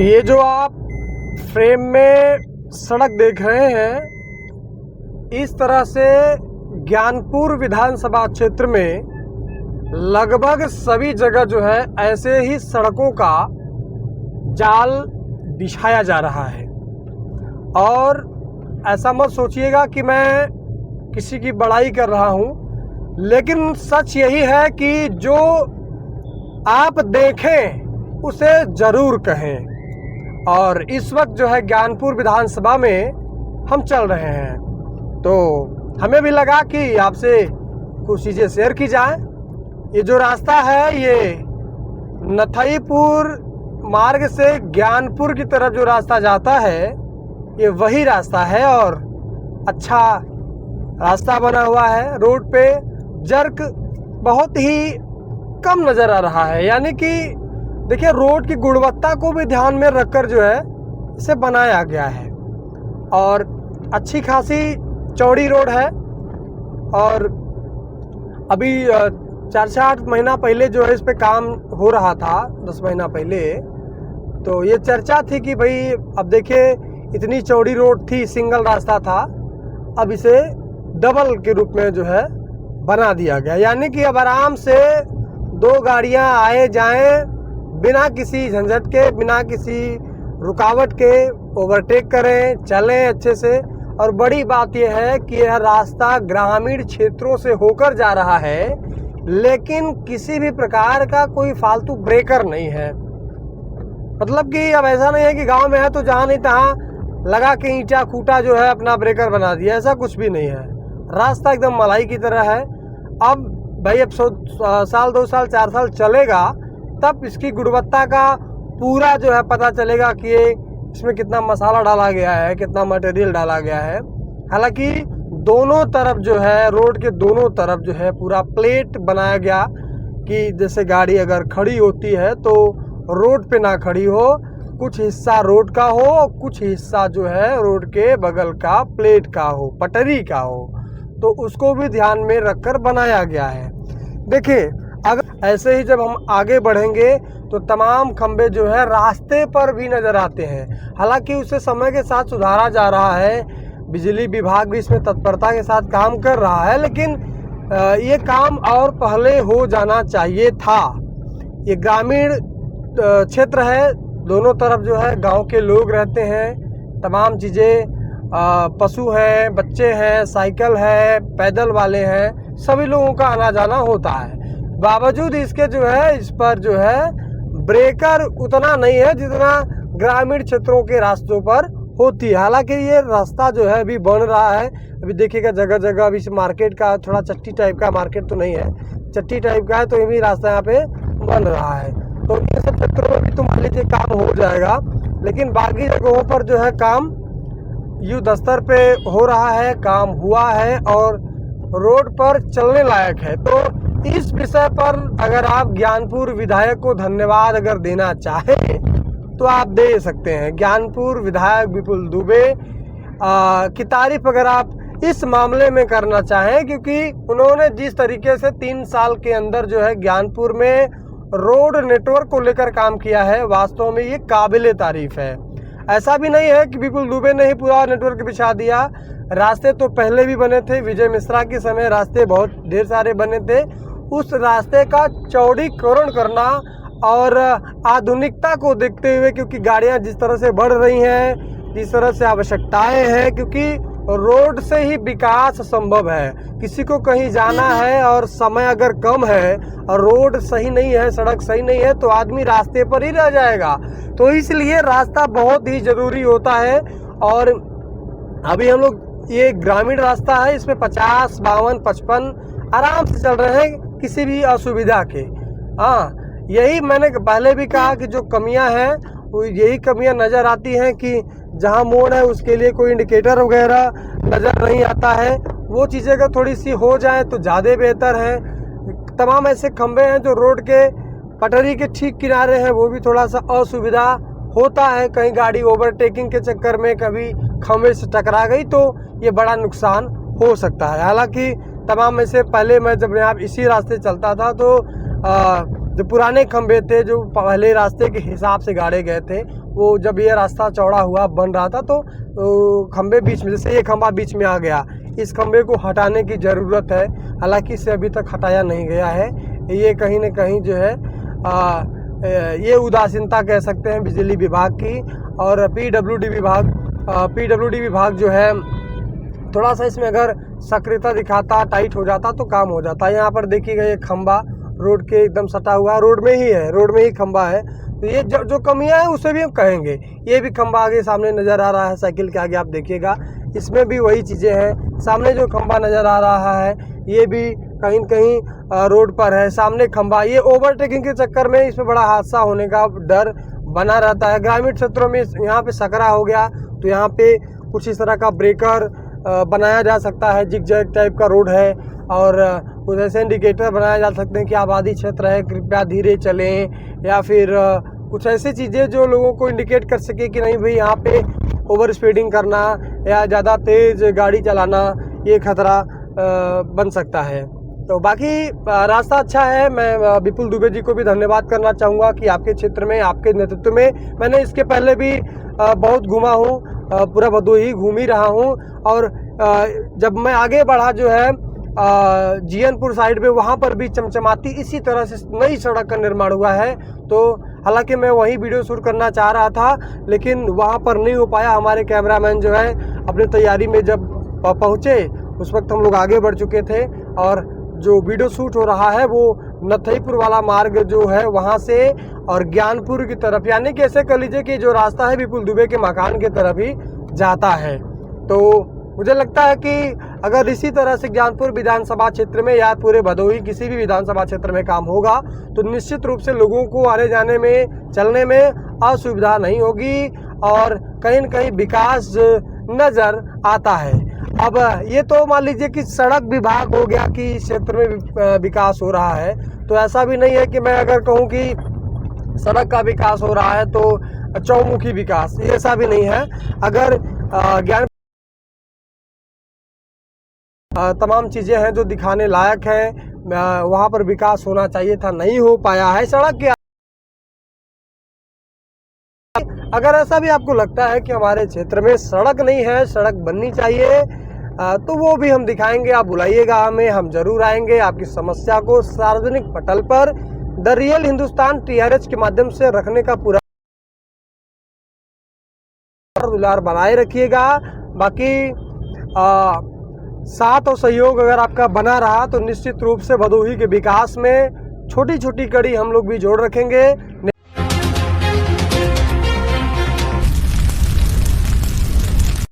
ये जो आप फ्रेम में सड़क देख रहे हैं, इस तरह से ज्ञानपुर विधानसभा क्षेत्र में लगभग सभी जगह जो है ऐसे ही सड़कों का जाल बिछाया जा रहा है। और ऐसा मत सोचिएगा कि मैं किसी की बड़ाई कर रहा हूँ, लेकिन सच यही है कि जो आप देखें उसे ज़रूर कहें। और इस वक्त जो है ज्ञानपुर विधानसभा में हम चल रहे हैं, तो हमें भी लगा कि आपसे कुछ चीज़ें शेयर की जाए। ये जो रास्ता है ये नथईपुर मार्ग से ज्ञानपुर की तरफ जो रास्ता जाता है ये वही रास्ता है, और अच्छा रास्ता बना हुआ है। रोड पे जर्क बहुत ही कम नज़र आ रहा है, यानी कि देखिए रोड की गुणवत्ता को भी ध्यान में रखकर जो है इसे बनाया गया है। और अच्छी खासी चौड़ी रोड है। और अभी 4-8 महीना पहले जो है इस पे काम हो रहा था, 10 महीना पहले। तो ये चर्चा थी कि भाई अब देखिए इतनी चौड़ी रोड थी, सिंगल रास्ता था, अब इसे डबल के रूप में जो है बना दिया गया, यानी कि अब आराम से 2 गाड़ियां आए जाएं बिना किसी झंझट के, बिना किसी रुकावट के, ओवरटेक करें, चलें अच्छे से। और बड़ी बात यह है कि यह रास्ता ग्रामीण क्षेत्रों से होकर जा रहा है, लेकिन किसी भी प्रकार का कोई फालतू ब्रेकर नहीं है। मतलब कि अब ऐसा नहीं है कि गांव में है तो जहां नहीं तहां लगा के ईंटा खूटा जो है अपना ब्रेकर बना दिया, ऐसा कुछ भी नहीं है। रास्ता एकदम मलाई की तरह है। अब भाई अब 100 साल 2 साल 4 साल चलेगा तब इसकी गुणवत्ता का पूरा जो है पता चलेगा कि ये इसमें कितना मसाला डाला गया है, कितना मटेरियल डाला गया है। हालांकि दोनों तरफ जो है, रोड के दोनों तरफ जो है पूरा प्लेट बनाया गया कि जैसे गाड़ी अगर खड़ी होती है तो रोड पे ना खड़ी हो, कुछ हिस्सा रोड का हो, कुछ हिस्सा जो है रोड के बगल का प्लेट का हो, पटरी का हो, तो उसको भी ध्यान में रखकर बनाया गया है। देखिए अगर ऐसे ही जब हम आगे बढ़ेंगे तो तमाम खंबे जो है रास्ते पर भी नज़र आते हैं। हालांकि उसे समय के साथ सुधारा जा रहा है, बिजली विभाग भी इसमें तत्परता के साथ काम कर रहा है, लेकिन ये काम और पहले हो जाना चाहिए था। ये ग्रामीण क्षेत्र है, दोनों तरफ जो है गांव के लोग रहते हैं, तमाम चीज़ें, पशु हैं, बच्चे हैं, साइकिल है, पैदल वाले हैं, सभी लोगों का आना जाना होता है। बावजूद इसके जो है इस पर जो है ब्रेकर उतना नहीं है जितना ग्रामीण क्षेत्रों के रास्तों पर होती है। हालांकि ये रास्ता जो है अभी बन रहा है, अभी देखिएगा जगह जगह अभी मार्केट का थोड़ा चट्टी टाइप का, मार्केट तो नहीं है, चट्टी टाइप का है, तो ये भी रास्ता यहाँ पे बन रहा है। तो ये सब क्षेत्रों में भी तो मान लीजिए काम हो जाएगा, लेकिन बाकी जगहों पर जो है काम युद्ध स्तर पे हो रहा है, काम हुआ है और रोड पर चलने लायक है। तो इस विषय पर अगर आप ज्ञानपुर विधायक को धन्यवाद अगर देना चाहें तो आप दे सकते हैं। ज्ञानपुर विधायक विपुल दुबे की तारीफ अगर आप इस मामले में करना चाहें, क्योंकि उन्होंने जिस तरीके से 3 साल के अंदर जो है ज्ञानपुर में रोड नेटवर्क को लेकर काम किया है, वास्तव में ये काबिले तारीफ है। ऐसा भी नहीं है कि विपुल दुबे ने ही पूरा नेटवर्क बिछा दिया, रास्ते तो पहले भी बने थे, विजय मिश्रा के समय रास्ते बहुत ढेर सारे बने थे। उस रास्ते का चौड़ीकरण करना और आधुनिकता को देखते हुए, क्योंकि गाड़ियां जिस तरह से बढ़ रही हैं, जिस तरह से आवश्यकताएं हैं, क्योंकि रोड से ही विकास संभव है। किसी को कहीं जाना है और समय अगर कम है और रोड सही नहीं है, सड़क सही नहीं है, तो आदमी रास्ते पर ही रह जाएगा। तो इसलिए रास्ता बहुत ही ज़रूरी होता है। और अभी हम लोग ये ग्रामीण रास्ता है, इसमें 50, 52, 55 आराम से चल रहे हैं किसी भी असुविधा के। हाँ, यही मैंने पहले भी कहा कि जो कमियां हैं वो यही कमियां नज़र आती हैं कि जहां मोड़ है उसके लिए कोई इंडिकेटर वगैरह नज़र नहीं आता है। वो चीज़ें अगर थोड़ी सी हो जाए तो ज़्यादा बेहतर है। तमाम ऐसे खंबे हैं जो रोड के पटरी के ठीक किनारे हैं, वो भी थोड़ा सा असुविधा होता है। कहीं गाड़ी ओवरटेकिंग के चक्कर में कभी खंबे से टकरा गई तो ये बड़ा नुकसान हो सकता है। हालांकि तमाम में से पहले मैं जब यहाँ इसी रास्ते चलता था तो जो पुराने खंभे थे जो पहले रास्ते के हिसाब से गाड़े गए थे, वो जब ये रास्ता चौड़ा हुआ बन रहा था तो खंभे बीच में, जैसे ये खंभा बीच में आ गया, इस खंभे को हटाने की ज़रूरत है। हालांकि इसे अभी तक हटाया नहीं गया है। ये कहीं न कहीं जो है ये उदासीनता कह सकते हैं बिजली विभाग की। और पीडब्ल्यूडी विभाग जो है थोड़ा सा इसमें अगर सक्रियता दिखाता, टाइट हो जाता तो काम हो जाता। यहाँ पर देखिएगा ये खंभा रोड के एकदम सटा हुआ, रोड में ही है, रोड में ही खंभा है। तो ये जो कमियां हैं उसे भी हम कहेंगे। ये भी खंभा आगे सामने नज़र आ रहा है, साइकिल के आगे आप देखिएगा, इसमें भी वही चीज़ें हैं। सामने जो खंभा नज़र आ रहा है ये भी कहीं न कहीं रोड पर है। सामने खंभा, ये ओवरटेकिंग के चक्कर में इसमें बड़ा हादसा होने का डर बना रहता है। ग्रामीण क्षेत्रों में यहाँ पे सकरा हो गया तो यहाँ पे कुछ इस तरह का ब्रेकर बनाया जा सकता है, जिग जैग टाइप का रोड है, और कुछ ऐसे इंडिकेटर बनाए जा सकते हैं कि आबादी क्षेत्र है, कृपया धीरे चलें, या फिर कुछ ऐसी चीज़ें जो लोगों को इंडिकेट कर सके कि नहीं भाई यहाँ पे ओवर स्पीडिंग करना या ज़्यादा तेज़ गाड़ी चलाना ये खतरा बन सकता है। तो बाकी रास्ता अच्छा है। मैं विपुल दुबे जी को भी धन्यवाद करना चाहूँगा कि आपके क्षेत्र में, आपके नेतृत्व में, मैंने इसके पहले भी बहुत घूमा हूँ, पूरा भदोही घूम ही रहा हूँ। और जब मैं आगे बढ़ा जो है जीएनपुर साइड में, वहाँ पर भी चमचमाती इसी तरह से नई सड़क का निर्माण हुआ है। तो हालांकि मैं वहीं वीडियो शूट करना चाह रहा था लेकिन वहाँ पर नहीं हो पाया। हमारे कैमरामैन जो है अपनी तैयारी में जब पहुँचे उस वक्त हम लोग आगे बढ़ चुके थे, और जो वीडियो शूट हो रहा है वो नथईपुर वाला मार्ग जो है वहाँ से और ज्ञानपुर की तरफ, यानी कि ऐसे कह लीजिए कि जो रास्ता है विपुल दुबे के मकान की तरफ ही जाता है। तो मुझे लगता है कि अगर इसी तरह से ज्ञानपुर विधानसभा क्षेत्र में या पूरे भदोही किसी भी विधानसभा क्षेत्र में काम होगा तो निश्चित रूप से लोगों को आने जाने में, चलने में असुविधा नहीं होगी और कहीं न कहीं विकास नज़र आता है। अब ये तो मान लीजिए कि सड़क विभाग हो गया कि इस क्षेत्र में विकास हो रहा है, तो ऐसा भी नहीं है कि मैं अगर कहूँ कि सड़क का विकास हो रहा है तो चौमुखी विकास, ऐसा भी नहीं है। अगर ज्ञान तमाम चीज़ें हैं जो दिखाने लायक हैं, वहाँ पर विकास होना चाहिए था, नहीं हो पाया है। सड़क के अगर ऐसा भी आपको लगता है कि हमारे क्षेत्र में सड़क नहीं है, सड़क बननी चाहिए, तो वो भी हम दिखाएंगे। आप बुलाइएगा हमें, हम जरूर आएंगे। आपकी समस्या को सार्वजनिक पटल पर द रियल हिंदुस्तान TRH के माध्यम से रखने का पूरा दुलार बनाए रखिएगा। बाकी साथ और सहयोग अगर आपका बना रहा तो निश्चित रूप से भदोही के विकास में छोटी छोटी कड़ी हम लोग भी जोड़ रखेंगे।